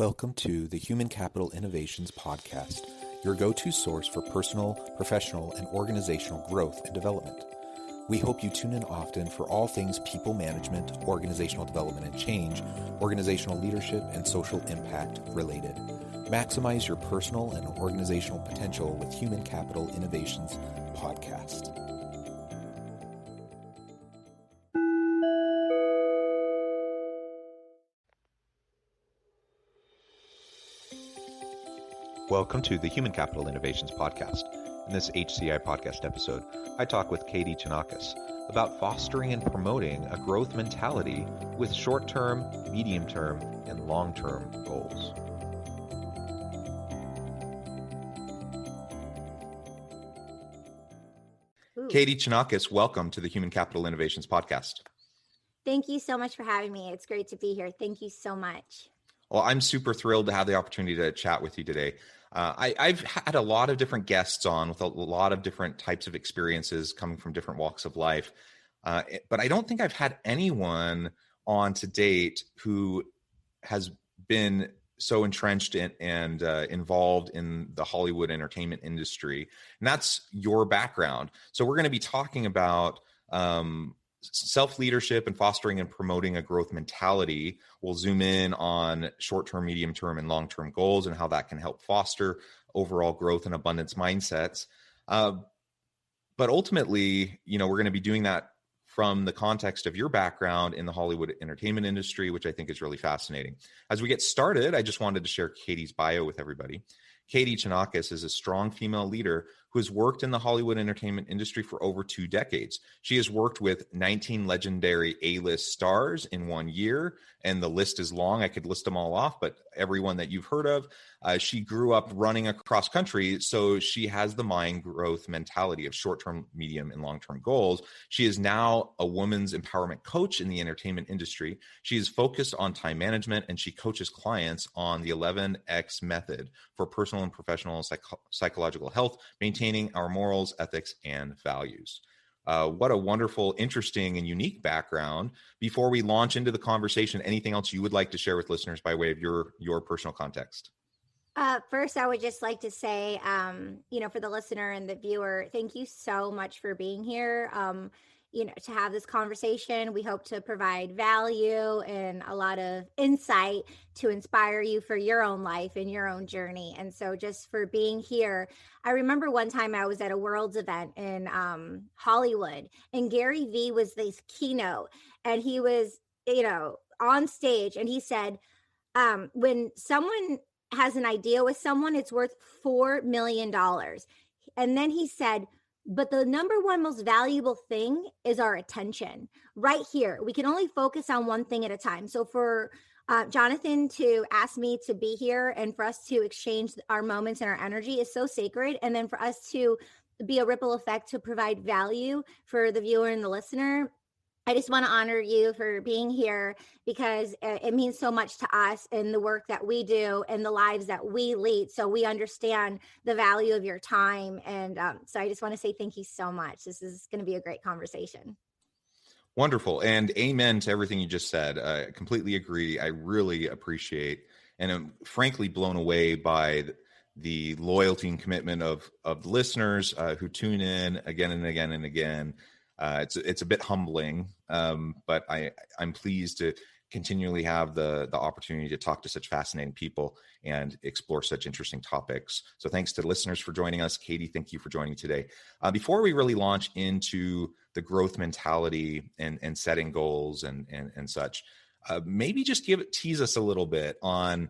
Welcome to the Human Capital Innovations Podcast, your go-to source for personal, professional, and organizational growth and development. We hope you tune in often for all things people management, organizational development and change, organizational leadership, and social impact related. Maximize your personal and organizational potential with Human Capital Innovations Podcast. Welcome to the Human Capital Innovations Podcast. In this HCI podcast episode, I talk with Katie Chonacas about fostering and promoting a growth mentality with short-term, medium-term, and long-term goals. Katie Chonacas, welcome to the Human Capital Innovations Podcast. Thank you so much for having me. It's great to be here. Thank you so much. Well, I'm super thrilled to have the opportunity to chat with you today. I've had a lot of different guests on with a lot of different types of experiences coming from different walks of life. But I don't think I've had anyone on to date who has been so entrenched in, and involved in the Hollywood entertainment industry. And that's your background. So we're going to be talking about self-leadership and fostering and promoting a growth mentality. We'll zoom in on short-term, medium-term, and long-term goals and how that can help foster overall growth and abundance mindsets. But ultimately, we're going to be doing that from the context of your background in the Hollywood entertainment industry, which I think is really fascinating. As we get started, I just wanted to share Katie's bio with everybody. Katie Chonacas is a strong female leader who has worked in the Hollywood entertainment industry for over 2 decades. She has worked with 19 legendary A-list stars in 1 year, and the list is long. I could list them all off, but everyone that you've heard of. She grew up running across country, so she has the mind growth mentality of short-term, medium, and long-term goals. She is now a women's empowerment coach in the entertainment industry. She is focused on time management, and she coaches clients on the 11X method for personal and professional psychological health, maintaining our morals, ethics, and values. What a wonderful, interesting, and unique background. Before we launch into the conversation, anything else you would like to share with listeners by way of your personal context? First, I would just like to say, for the listener and the viewer, thank you so much for being here. To have this conversation. We hope to provide value and a lot of insight to inspire you for your own life and your own journey. And so just for being here, I remember one time I was at a Worlds event in Hollywood, and Gary Vee was this keynote, and he was, on stage, and he said, when someone has an idea with someone, it's worth $4 million. And then he said, but the number one most valuable thing is our attention right here. We can only focus on one thing at a time. So for Jonathan to ask me to be here and for us to exchange our moments and our energy is so sacred. And then for us to be a ripple effect to provide value for the viewer and the listener, I just want to honor you for being here because it means so much to us in the work that we do and the lives that we lead. So we understand the value of your time. And so I just want to say thank you so much. This is going to be a great conversation. Wonderful. And amen to everything you just said. I completely agree. I really appreciate and I'm frankly blown away by the loyalty and commitment of listeners who tune in again and again and again. It's a bit humbling, but I'm pleased to continually have the opportunity to talk to such fascinating people and explore such interesting topics. So thanks to the listeners for joining us. Katie, thank you for joining today. Before we really launch into the growth mentality and setting goals and such, maybe just tease us a little bit on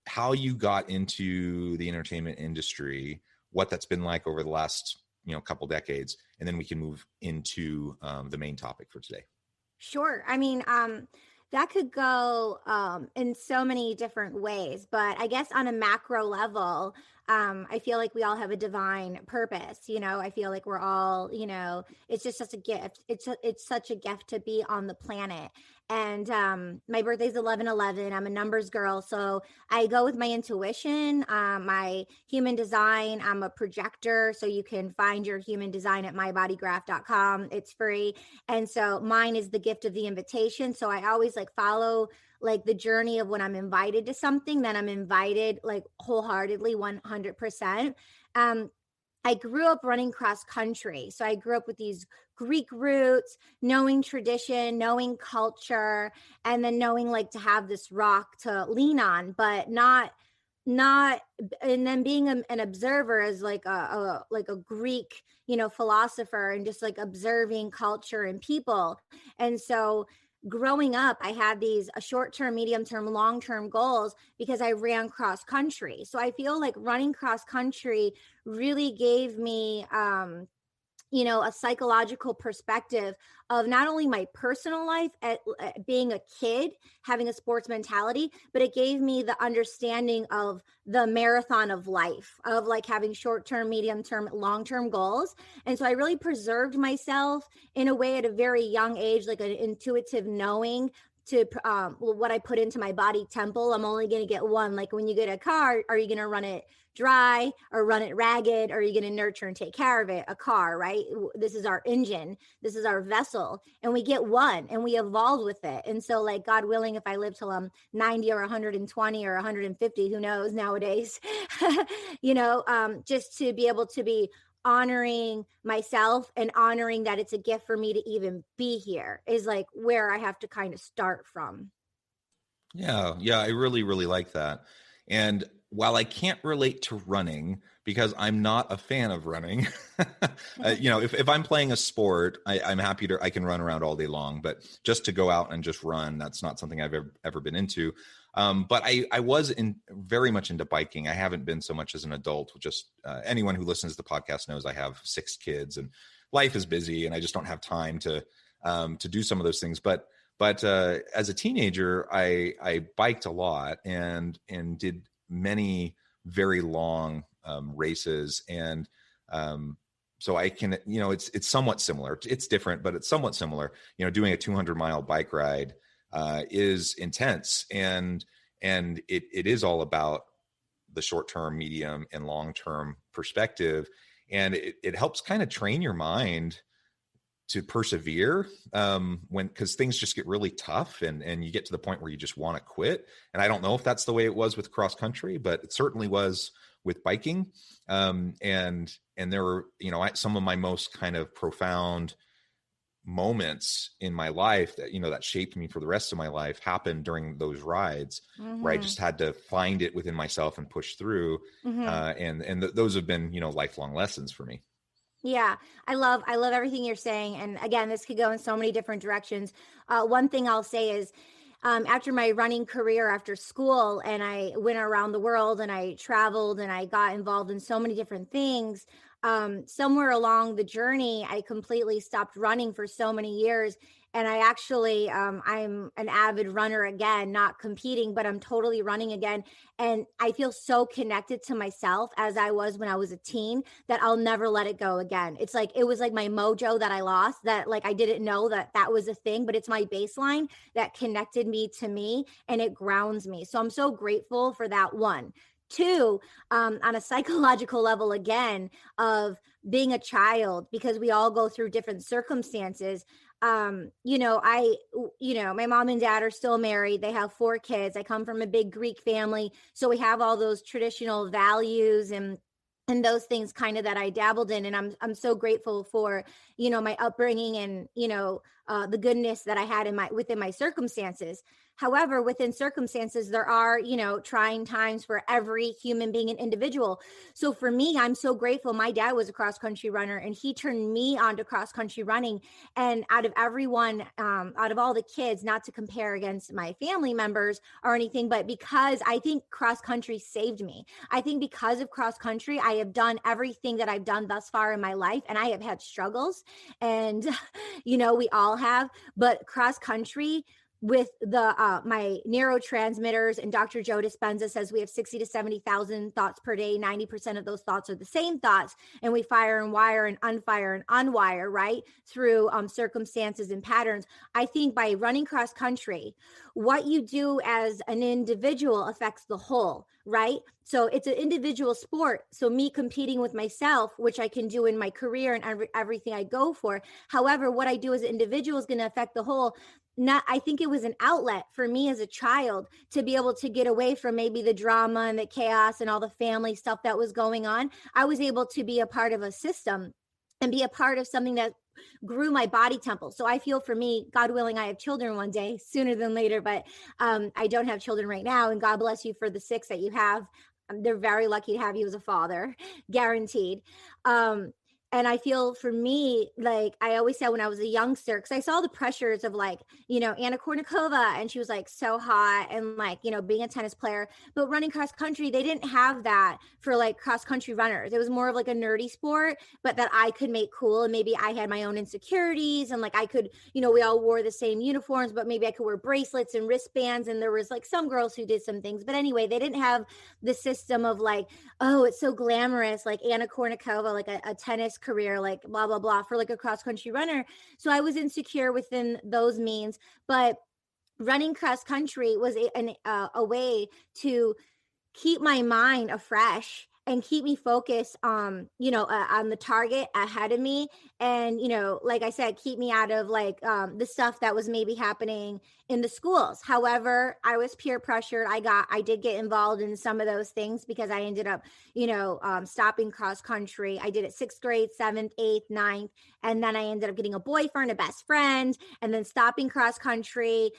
how you got into the entertainment industry, what that's been like over the last couple decades, and then we can move into the main topic for today. Sure. I mean, that could go in so many different ways, but I guess on a macro level, I feel like we all have a divine purpose. I feel like we're all, it's just such a gift. It's such a gift to be on the planet. And my birthday's 11/11. I'm a numbers girl. So I go with my intuition, my human design. I'm a projector. So you can find your human design at mybodygraph.com. It's free. And so mine is the gift of the invitation. So I always follow like the journey of when I'm invited to something, then I'm invited like wholeheartedly 100%. Um, I grew up running cross country. So I grew up with these Greek roots, knowing tradition, knowing culture, and then knowing like to have this rock to lean on, but not and then being an observer as like a Greek, philosopher, and just like observing culture and people. And so growing up, I had these short-term, medium-term, long-term goals because I ran cross country. So I feel like running cross country really gave me a psychological perspective of not only my personal life at being a kid, having a sports mentality, but it gave me the understanding of the marathon of life, of like having short-term, medium-term, long-term goals. And so I really preserved myself in a way at a very young age, like an intuitive knowing to what I put into my body temple. I'm only going to get one. Like when you get a car, are you going to run it dry or run it ragged? Or are you going to nurture and take care of it? A car, right? This is our engine. This is our vessel. And we get one and we evolve with it. And so like, God willing, if I live till I'm 90 or 120 or 150, who knows nowadays, just to be able to be honoring myself and honoring that it's a gift for me to even be here is like where I have to kind of start from. Yeah, yeah, I really, really like that. And while I can't relate to running because I'm not a fan of running, if I'm playing a sport, I'm happy I can run around all day long, but just to go out and just run, that's not something I've ever been into. But I was very much into biking. I haven't been so much as an adult. Just anyone who listens to the podcast knows I have 6 kids and life is busy and I just don't have time to do some of those things. But as a teenager, I biked a lot and did many very long races. And so I can, it's somewhat similar. It's different, but it's somewhat similar. Doing a 200-mile bike ride is intense, and it is all about the short-term, medium, and long-term perspective. And it helps kind of train your mind to persevere because things just get really tough and you get to the point where you just want to quit. And I don't know if that's the way it was with cross country, but it certainly was with biking. And there were, some of my most kind of profound moments in my life that, that shaped me for the rest of my life happened during those rides where I just had to find it within myself and push through. Those have been, lifelong lessons for me. Yeah, I love everything you're saying. And again, this could go in so many different directions. One thing I'll say is after my running career after school, and I went around the world and I traveled and I got involved in so many different things. Somewhere along the journey, I completely stopped running for so many years. And I actually, I'm an avid runner again, not competing, but I'm totally running again. And I feel so connected to myself as I was when I was a teen that I'll never let it go again. It's like, it was like my mojo that I lost, that like I didn't know that was a thing, but it's my baseline that connected me to me and it grounds me. So I'm so grateful for that. One. Two, on a psychological level, again, of being a child, because we all go through different circumstances. My mom and dad are still married. They have 4 kids. I come from a big Greek family. So we have all those traditional values and those things kind of that I dabbled in. And I'm so grateful for, my upbringing and, the goodness that I had within my circumstances. However, within circumstances, there are, trying times for every human being and individual. So for me, I'm so grateful. My dad was a cross country runner and he turned me on to cross country running. And out of everyone, out of all the kids, not to compare against my family members or anything, but because I think cross country saved me. I think because of cross country, I have done everything that I've done thus far in my life. And I have had struggles and, we all have, but cross country with the my neurotransmitters, and Dr. Joe Dispenza says we have 60 to 70,000 thoughts per day. 90% of those thoughts are the same thoughts, and we fire and wire and unfire and unwire, right, through circumstances and patterns. I think by running cross country, what you do as an individual affects the whole, right? So it's an individual sport. So me competing with myself, which I can do in my career and everything I go for. However, what I do as an individual is going to affect the whole. I think it was an outlet for me as a child to be able to get away from maybe the drama and the chaos and all the family stuff that was going on. I was able to be a part of a system and be a part of something that grew my body temple. So I feel, for me, God willing, I have children one day, sooner than later, but I don't have children right now. And God bless you for the 6 that you have. They're very lucky to have you as a father, guaranteed. And I feel, for me, like I always said when I was a youngster, because I saw the pressures of, like, Anna Kournikova, and she was like so hot, and like, being a tennis player, but running cross country, they didn't have that for like cross country runners. It was more of like a nerdy sport, but that I could make cool. And maybe I had my own insecurities, and like I could, we all wore the same uniforms, but maybe I could wear bracelets and wristbands. And there was like some girls who did some things, but anyway, they didn't have the system of like, oh, it's so glamorous, like Anna Kournikova, like a tennis career, like blah, blah, blah, for like a cross country runner. So I was insecure within those means, but running cross country was a way to keep my mind afresh and keep me focused on the target ahead of me. And like I said, keep me out of like the stuff that was maybe happening in the schools. However, I was peer pressured. I did get involved in some of those things, because I ended up stopping cross country. I did it 6th grade, 7th, 8th, 9th, and then I ended up getting a boyfriend, a best friend, and then stopping cross country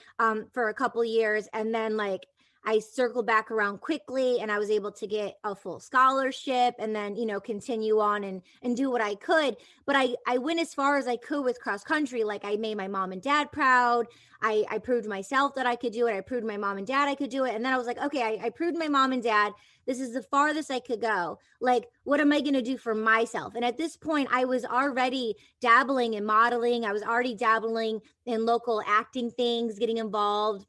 for a couple years. And then like I circled back around quickly, and I was able to get a full scholarship, and then, continue on and do what I could. But I went as far as I could with cross country. Like I made my mom and dad proud. I proved myself that I could do it. I proved my mom and dad I could do it. And then I was like, okay, I proved my mom and dad, this is the farthest I could go. Like, what am I going to do for myself? And at this point, I was already dabbling in modeling. I was already dabbling in local acting things, getting involved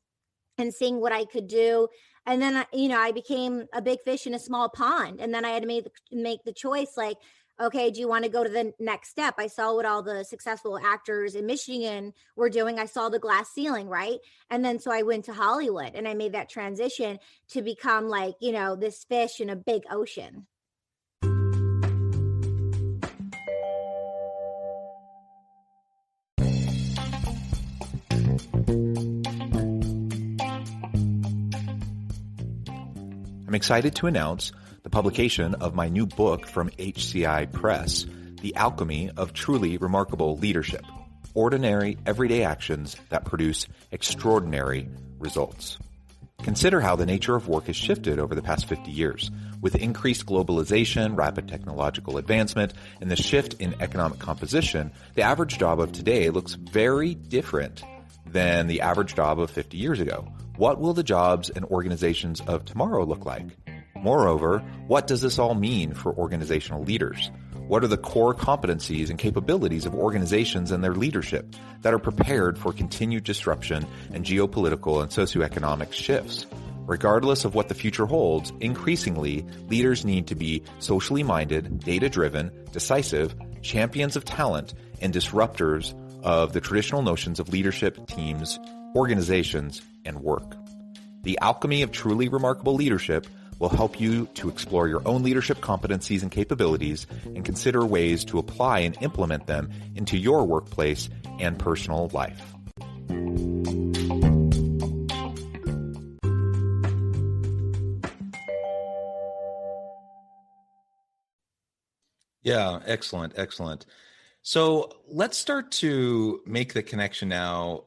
and seeing what I could do. And then, I became a big fish in a small pond. And then I had to make the choice, like, okay, do you want to go to the next step? I saw what all the successful actors in Michigan were doing. I saw the glass ceiling, right? And then so I went to Hollywood, and I made that transition to become like, this fish in a big ocean. I'm excited to announce the publication of my new book from HCI Press, The Alchemy of Truly Remarkable Leadership: Ordinary, Everyday Actions that Produce Extraordinary Results. Consider how the nature of work has shifted over the past 50 years. With increased globalization, rapid technological advancement, and the shift in economic composition, the average job of today looks very different than the average job of 50 years ago. What will the jobs and organizations of tomorrow look like? Moreover, what does this all mean for organizational leaders? What are the core competencies and capabilities of organizations and their leadership that are prepared for continued disruption and geopolitical and socioeconomic shifts? Regardless of what the future holds, increasingly, leaders need to be socially minded, data-driven, decisive, champions of talent, and disruptors of the traditional notions of leadership, teams, organizations, and work. The Alchemy of Truly Remarkable Leadership will help you to explore your own leadership competencies and capabilities and consider ways to apply and implement them into your workplace and personal life. Yeah, excellent, excellent. So let's start to make the connection now,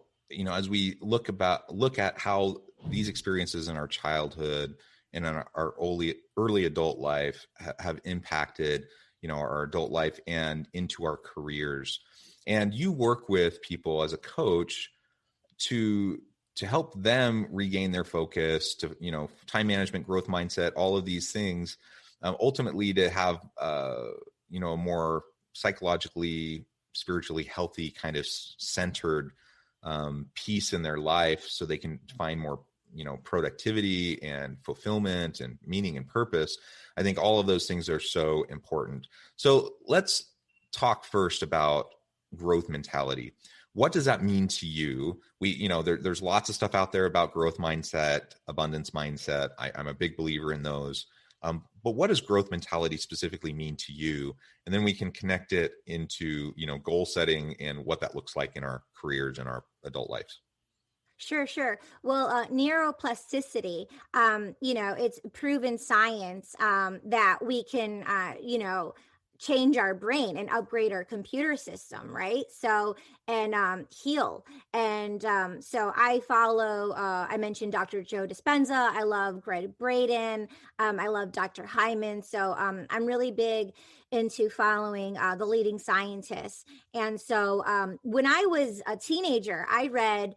as we look at how these experiences in our childhood and in our early adult life have impacted, our adult life and into our careers. And you work with people as a coach to help them regain their focus, to, time management, growth mindset, all of these things, ultimately to have, a more psychologically, spiritually healthy kind of centered peace in their life, so they can find more, productivity and fulfillment and meaning and purpose. I think all of those things are so important. So let's talk first about growth mentality. What does that mean to you? There's lots of stuff out there about growth mindset, abundance mindset. I'm a big believer in those. But what does growth mentality specifically mean to you? And then we can connect it into, goal setting and what that looks like in our careers and our adult lives. Sure, sure. Well, neuroplasticity, it's proven science that we can, change our brain and upgrade our computer system, right? So, and heal. And so I follow, I mentioned Dr. Joe Dispenza. I love Greg Braden. I love Dr. Hyman. So I'm really big into following the leading scientists. And so when I was a teenager, I read,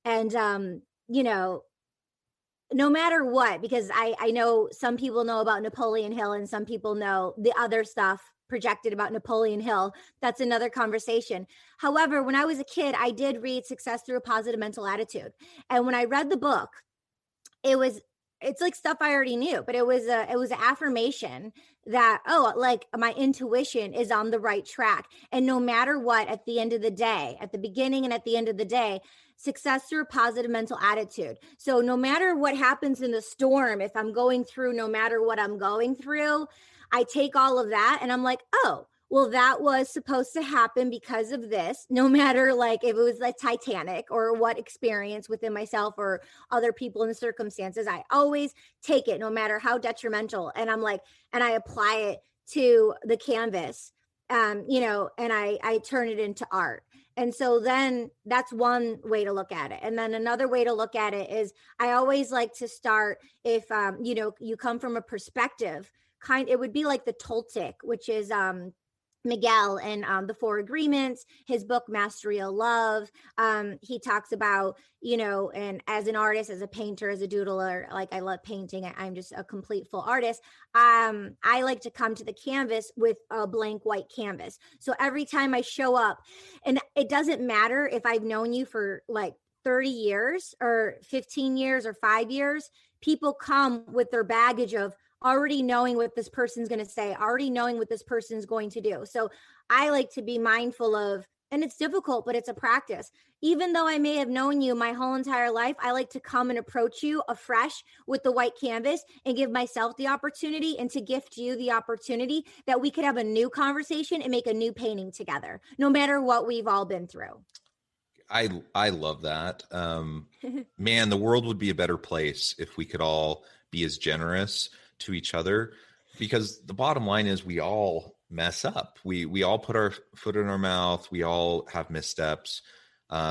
and no matter what, because I know some people know about Napoleon Hill and some people know the other stuff projected about Napoleon Hill. That's another conversation. However, when I was a kid, I did read Success Through a Positive Mental Attitude. And when I read the book, it's like stuff I already knew, but it was an affirmation that, oh, like my intuition is on the right track. And no matter what, at the end of the day, at the beginning and at the end of the day, success through a positive mental attitude. So no matter what happens in the storm, if I'm going through, no matter what I'm going through, I take all of that and I'm like, oh, well, that was supposed to happen because of this, no matter like if it was like Titanic or what experience within myself or other people and circumstances. I always take it no matter how detrimental. And I'm like, and I apply it to the canvas, and I turn it into art. And so then that's one way to look at it. And then another way to look at it is I always like to start if, you come from a perspective it would be like the Toltec, which is, Miguel and the Four Agreements, his book Mastery of Love. He talks about, and as an artist, as a painter, as a doodler, like I love painting. I'm just a complete full artist. I like to come to the canvas with a blank white canvas. So every time I show up, and it doesn't matter if I've known you for like 30 years or 15 years or 5 years, people come with their baggage of already knowing what this person's going to say, already knowing what this person's going to do. So I like to be mindful of, and it's difficult, but it's a practice. Even though I may have known you my whole entire life, I like to come and approach you afresh with the white canvas and give myself the opportunity and to gift you the opportunity that we could have a new conversation and make a new painting together, no matter what we've all been through. I love that. Man, the world would be a better place if we could all be as generous to each other, because the bottom line is we all mess up. We all put our foot in our mouth. We all have missteps.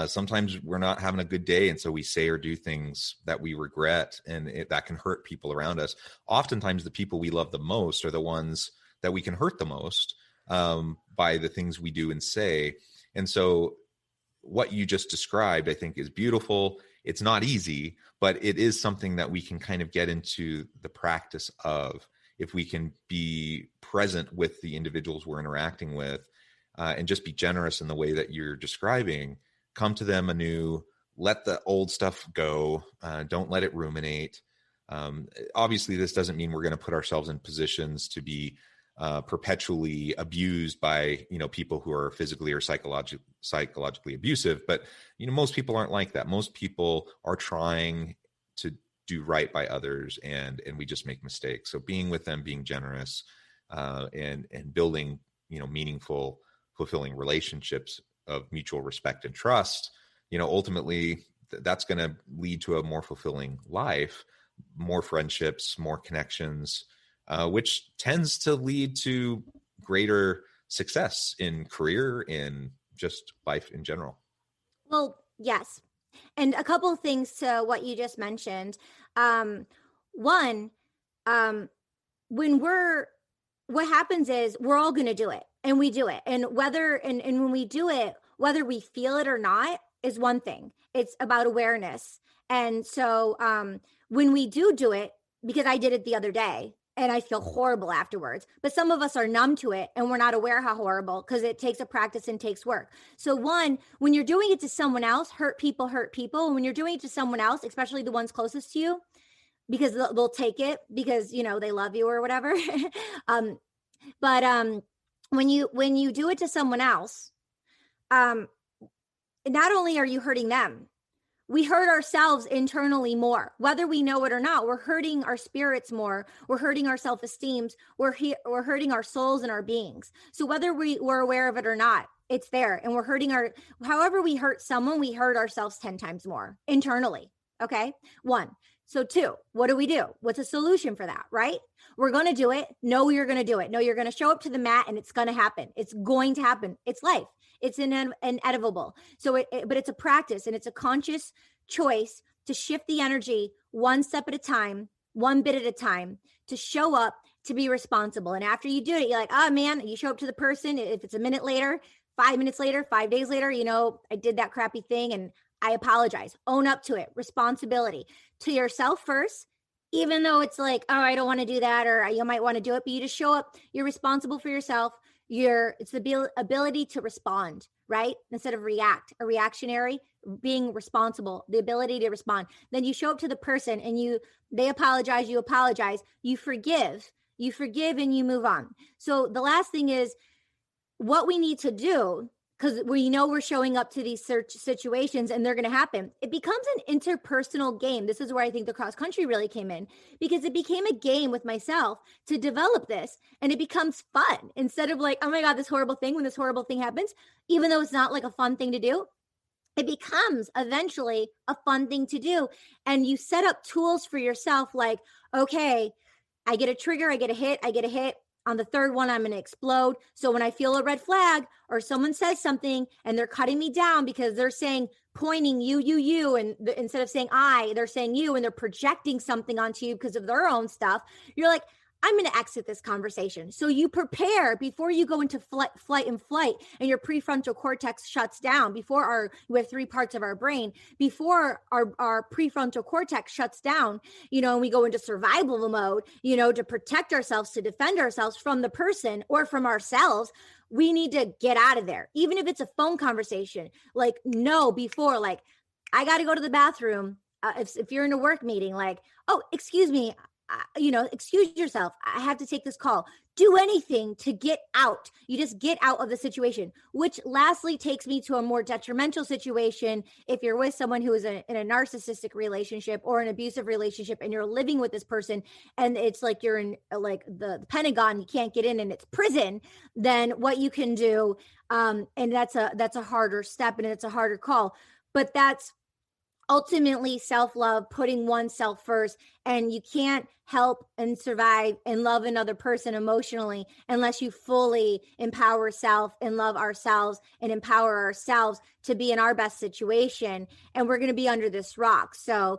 Sometimes we're not having a good day, and so we say or do things that we regret, and that can hurt people around us. Oftentimes the people we love the most are the ones that we can hurt the most by the things we do and say. And so what you just described, I think, is beautiful. It's not easy, but it is something that we can kind of get into the practice of if we can be present with the individuals we're interacting with and just be generous in the way that you're describing. Come to them anew, let the old stuff go. Don't let it ruminate. Obviously, this doesn't mean we're going to put ourselves in positions to be perpetually abused by people who are physically or psychologically abusive, but most people aren't like that. Most people are trying to do right by others, and we just make mistakes. So being with them, being generous, and building meaningful, fulfilling relationships of mutual respect and trust, ultimately that's going to lead to a more fulfilling life, more friendships, more connections, which tends to lead to greater success in career, in just life in general. Well, yes. And a couple of things to what you just mentioned. One, what happens is we're all going to do it, and we do it. And when we do it, whether we feel it or not is one thing. It's about awareness. And so when we do it, because I did it the other day, and I feel horrible afterwards. But some of us are numb to it and we're not aware how horrible, because it takes a practice and takes work. So one, when you're doing it to someone else, hurt people. And when you're doing it to someone else, especially the ones closest to you, because they'll take it because, they love you or whatever. But when you do it to someone else, not only are you hurting them, we hurt ourselves internally more, whether we know it or not. We're hurting our spirits more. We're hurting our self-esteems. We're hurting our souls and our beings. So whether we're aware of it or not, It's there. And we're hurting however we hurt someone, we hurt ourselves 10 times more internally. Okay. 1. So 2, what do we do? What's a solution for that? Right? We're going to do it. No, you're going to do it. No, you're going to show up to the mat and it's going to happen. It's going to happen. It's life. It's inevitable. So but it's a practice and it's a conscious choice to shift the energy one step at a time, one bit at a time, to show up, to be responsible. And after you do it, you're like, oh man, you show up to the person. If it's a minute later, 5 minutes later, 5 days later, I did that crappy thing and I apologize. Own up to it. Responsibility to yourself first, even though it's like, oh, I don't want to do that, or you might want to do it, but you just show up. You're responsible for yourself. It's the ability to respond, right? Instead of react, a reactionary, being responsible, the ability to respond. Then you show up to the person and they apologize, you apologize, you forgive, and you move on. So the last thing is what we need to do, because we know we're showing up to these situations and they're going to happen. It becomes an interpersonal game. This is where I think the cross country really came in, because it became a game with myself to develop this, and it becomes fun instead of like, oh my God, this horrible thing, when this horrible thing happens, even though it's not like a fun thing to do, it becomes eventually a fun thing to do. And you set up tools for yourself like, okay, I get a trigger, I get a hit. On the third one, I'm going to explode. So when I feel a red flag or someone says something and they're cutting me down because they're saying, pointing you, and instead of saying I, they're saying you, and they're projecting something onto you because of their own stuff, you're like, I'm going to exit this conversation. So you prepare before you go into flight, and your prefrontal cortex shuts down. We have 3 parts of our brain. Before our prefrontal cortex shuts down, and we go into survival mode, to protect ourselves, to defend ourselves from the person or from ourselves. We need to get out of there. Even if it's a phone conversation, like before, like, I got to go to the bathroom. If you're in a work meeting, like, oh, excuse me, excuse yourself, I have to take this call. Do anything to get out. You just get out of the situation, which lastly takes me to a more detrimental situation. If you're with someone who is in a narcissistic relationship or an abusive relationship, and you're living with this person, and it's like you're in like the Pentagon, you can't get in, and it's prison, then what you can do, and that's a harder step, and it's a harder call, but that's ultimately self-love, putting oneself first. And you can't help and survive and love another person emotionally unless you fully empower self and love ourselves and empower ourselves to be in our best situation. And we're going to be under this rock. So,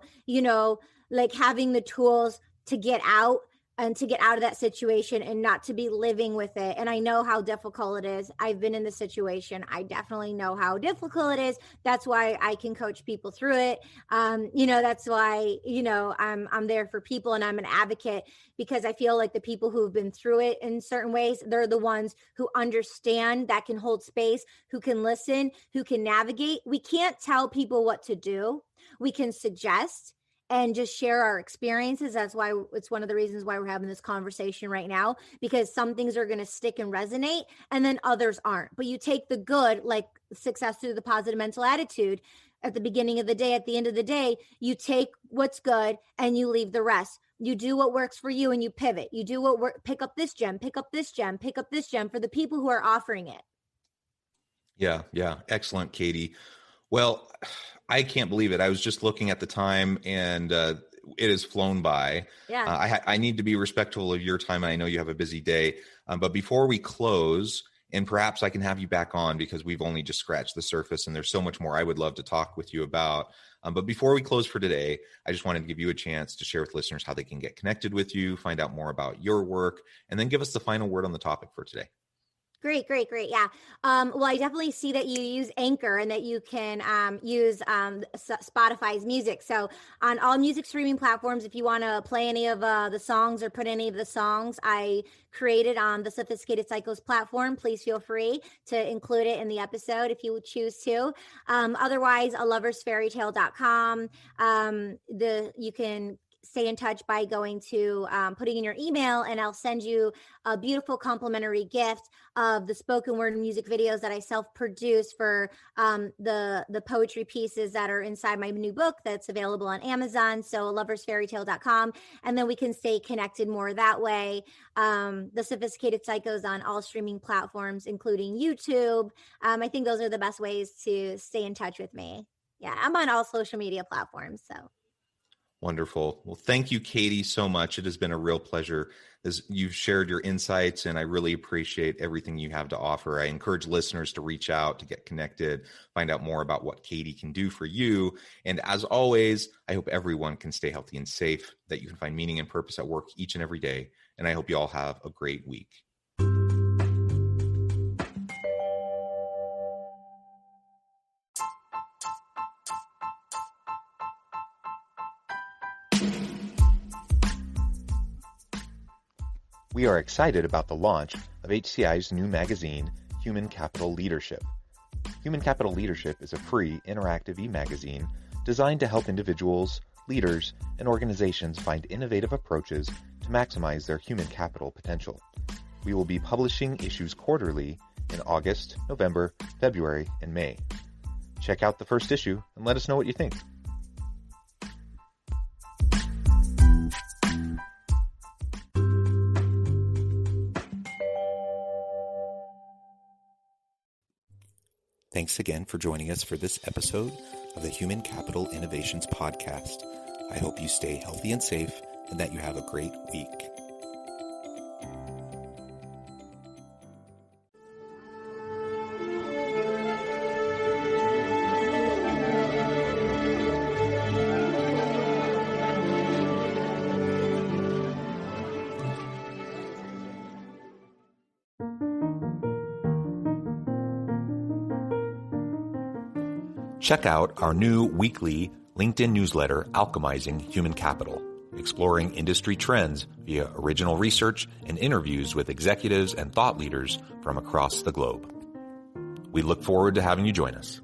like having the tools to get out and to get out of that situation and not to be living with it. And I know how difficult it is. I've been in the situation. I definitely know how difficult it is. That's why I can coach people through it. That's why, I'm there for people, and I'm an advocate, because I feel like the people who've been through it in certain ways, they're the ones who understand, that can hold space, who can listen, who can navigate. We can't tell people what to do. We can suggest and just share our experiences. That's why it's one of the reasons why we're having this conversation right now, because some things are going to stick and resonate and then others aren't. But you take the good, like success through the positive mental attitude. At the beginning of the day, at the end of the day, you take what's good and you leave the rest. You do what works for you and you pivot. You do pick up this gem, pick up this gem, pick up this gem for the people who are offering it. Yeah. Excellent, Katie. Well, I can't believe it. I was just looking at the time, and it has flown by. Yeah. I need to be respectful of your time, and I know you have a busy day. But before we close, and perhaps I can have you back on, because we've only just scratched the surface, and there's so much more I would love to talk with you about. But before we close for today, I just wanted to give you a chance to share with listeners how they can get connected with you, find out more about your work, and then give us the final word on the topic for today. Great. Yeah. Well, I definitely see that you use Anchor and that you can use Spotify's music. So on all music streaming platforms, if you want to play any of the songs or put any of the songs I created on the Sophisticated Psychos platform, please feel free to include it in the episode if you would choose to. Otherwise, aloversfairytale.com. You can stay in touch by going to putting in your email, and I'll send you a beautiful complimentary gift of the spoken word music videos that I self-produce for the poetry pieces that are inside my new book that's available on Amazon, so loversfairytale.com, and then we can stay connected more that way. The Sophisticated Psychos on all streaming platforms, including YouTube. I think those are the best ways to stay in touch with me. Yeah, I'm on all social media platforms, so. Wonderful. Well, thank you, Katie, so much. It has been a real pleasure as you've shared your insights, and I really appreciate everything you have to offer. I encourage listeners to reach out, to get connected, find out more about what Katie can do for you. And as always, I hope everyone can stay healthy and safe, that you can find meaning and purpose at work each and every day. And I hope you all have a great week. We are excited about the launch of HCI's new magazine, Human Capital Leadership. Human Capital Leadership is a free, interactive e-magazine designed to help individuals, leaders, and organizations find innovative approaches to maximize their human capital potential. We will be publishing issues quarterly in August, November, February, and May. Check out the first issue and let us know what you think. Thanks again for joining us for this episode of the Human Capital Innovations Podcast. I hope you stay healthy and safe and that you have a great week. Check out our new weekly LinkedIn newsletter, Alchemizing Human Capital, exploring industry trends via original research and interviews with executives and thought leaders from across the globe. We look forward to having you join us.